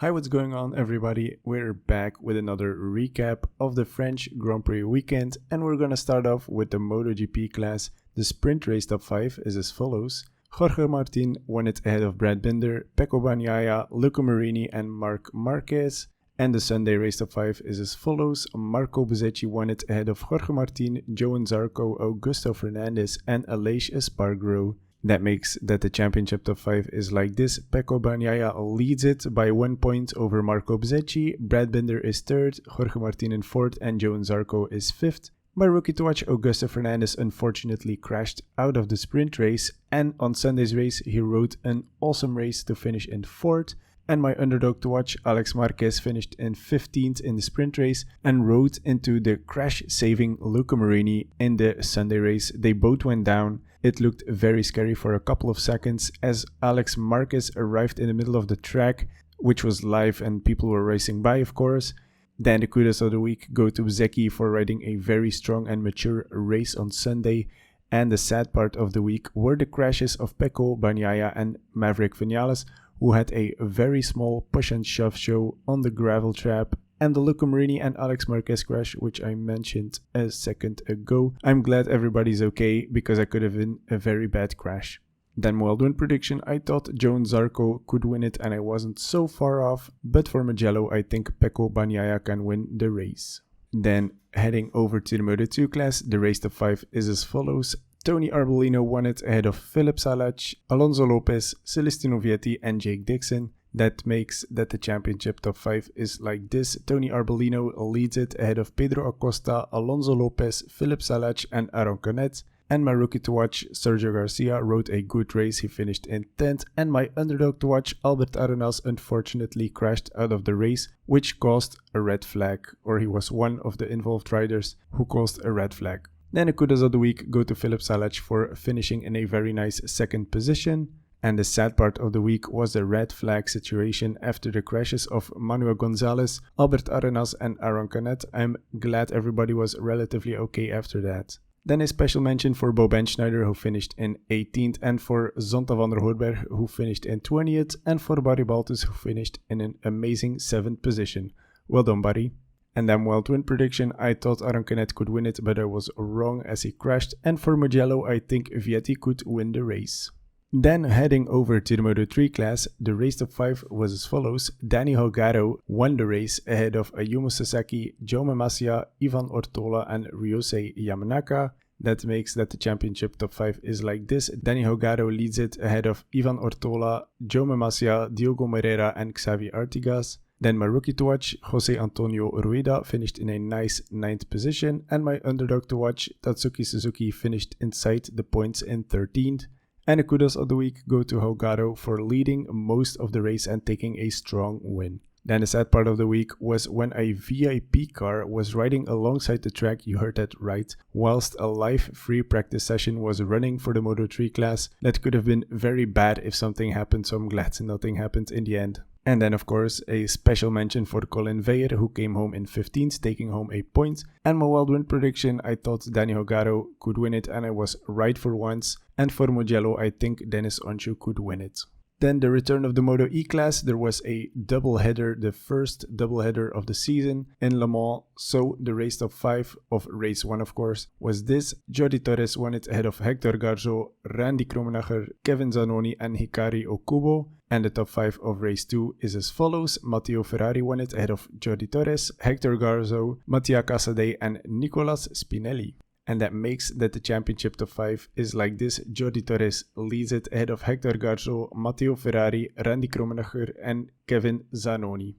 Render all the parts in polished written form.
Hi, what's going on everybody? We're back with another recap of the French Grand Prix weekend, and we're gonna start off with the MotoGP class. The sprint race top 5 is as follows. Jorge Martin won it ahead of Brad Binder, Pecco Bagnaia, Luca Marini and Marc Marquez. And the Sunday race top 5 is as follows. Marco Bezzecchi won it ahead of Jorge Martin, Johan Zarco, Augusto Fernandez and Aleix Espargaro. That makes that the championship top 5 is like this. Pecco Bagnaia leads it by 1 point over Marco Bezzecchi, Brad Binder is 3rd, Jorge Martin in 4th and Johan Zarco is 5th. My rookie to watch, Augusto Fernandez, unfortunately crashed out of the sprint race, and on Sunday's race he rode an awesome race to finish in 4th. And my underdog to watch, Alex Marquez, finished in 15th in the sprint race and rode into the crash-saving Luca Marini in the Sunday race. They both went down. It looked very scary for a couple of seconds as Alex Marquez arrived in the middle of the track, which was live and people were racing by, of course. Then the kudos of the week go to Bezzecchi for riding a very strong and mature race on Sunday. And the sad part of the week were the crashes of Pecco Bagnaia and Maverick Vinales, who had a very small push and shove show on the gravel trap, and the Luca Marini and Alex Marquez crash, which I mentioned a second ago. I'm glad everybody's okay, because it could have been a very bad crash. Then well-done prediction, I thought Johan Zarco could win it and I wasn't so far off, but for Mugello I think Pecco Bagnaia can win the race. Then heading over to the Moto2 class, the race top 5 is as follows. Tony Arbolino won it ahead of Philip Salac, Alonso Lopez, Celestino Vietti and Jake Dixon. That makes that the championship top 5 is like this. Tony Arbolino leads it ahead of Pedro Acosta, Alonso Lopez, Philip Salac and Aaron Canet. And my rookie to watch, Sergio Garcia, rode a good race, he finished in 10th. And my underdog to watch, Albert Arenas, unfortunately crashed out of the race, which caused a red flag, or he was one of the involved riders who caused a red flag. Then the kudos of the week go to Philip Salac for finishing in a very nice 2nd position. And the sad part of the week was the red flag situation after the crashes of Manuel Gonzalez, Albert Arenas and Aaron Canet. I'm glad everybody was relatively okay after that. Then a special mention for Bo Benschneider, who finished in 18th, and for Zonta van der Hoorberg, who finished in 20th, and for Barry Baltus, who finished in an amazing 7th position. Well done, buddy. And then well-twin prediction, I thought Aaron Canet could win it, but I was wrong as he crashed. And for Mugello, I think Vietti could win the race. Then heading over to the Moto3 class, the race top 5 was as follows. Danny Holgado won the race ahead of Ayumu Sasaki, Joe Masia, Ivan Ortola and Ryosei Yamanaka. That makes that the championship top 5 is like this. Danny Holgado leads it ahead of Ivan Ortola, Joe Masia, Diogo Moreira and Xavi Artigas. Then my rookie to watch, Jose Antonio Rueda, finished in a nice 9th position. And my underdog to watch, Tatsuki Suzuki, finished inside the points in 13th. And the kudos of the week go to Holgado for leading most of the race and taking a strong win. Then the sad part of the week was when a VIP car was riding alongside the track, you heard that right, whilst a live free practice session was running for the Moto3 class. That could have been very bad if something happened, so I'm glad nothing happened in the end. And then of course a special mention for Colin Veyer, who came home in 15th, taking home a point. And my wild-win prediction, I thought Danny Holgado could win it and I was right for once. And for Mugello, I think Dennis Onchu could win it. Then the return of the Moto E class, there was a doubleheader, the first doubleheader of the season in Le Mans. So the race top 5 of race 1 of course was this. Jordi Torres won it ahead of Hector Garzo, Randy Krummenacher, Kevin Zanoni and Hikari Okubo. And the top 5 of race 2 is as follows. Matteo Ferrari won it ahead of Jordi Torres, Hector Garzo, Mattia Casadei and Nicolas Spinelli. And that makes that the championship top 5 is like this. Jordi Torres leads it ahead of Hector Garzo, Matteo Ferrari, Randy Krummenacher and Kevin Zanoni.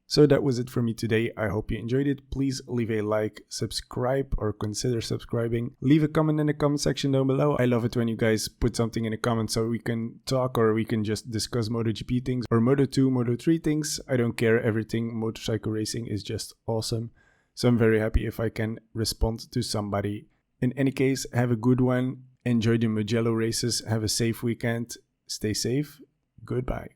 So that was it for me today. I hope you enjoyed it. Please leave a like, subscribe or consider subscribing. Leave a comment in the comment section down below. I love it when you guys put something in the comments so we can talk or we can just discuss MotoGP things or Moto2, Moto3 things. I don't care. Everything motorcycle racing is just awesome. So I'm very happy if I can respond to somebody. In any case, have a good one. Enjoy the Mugello races. Have a safe weekend. Stay safe. Goodbye.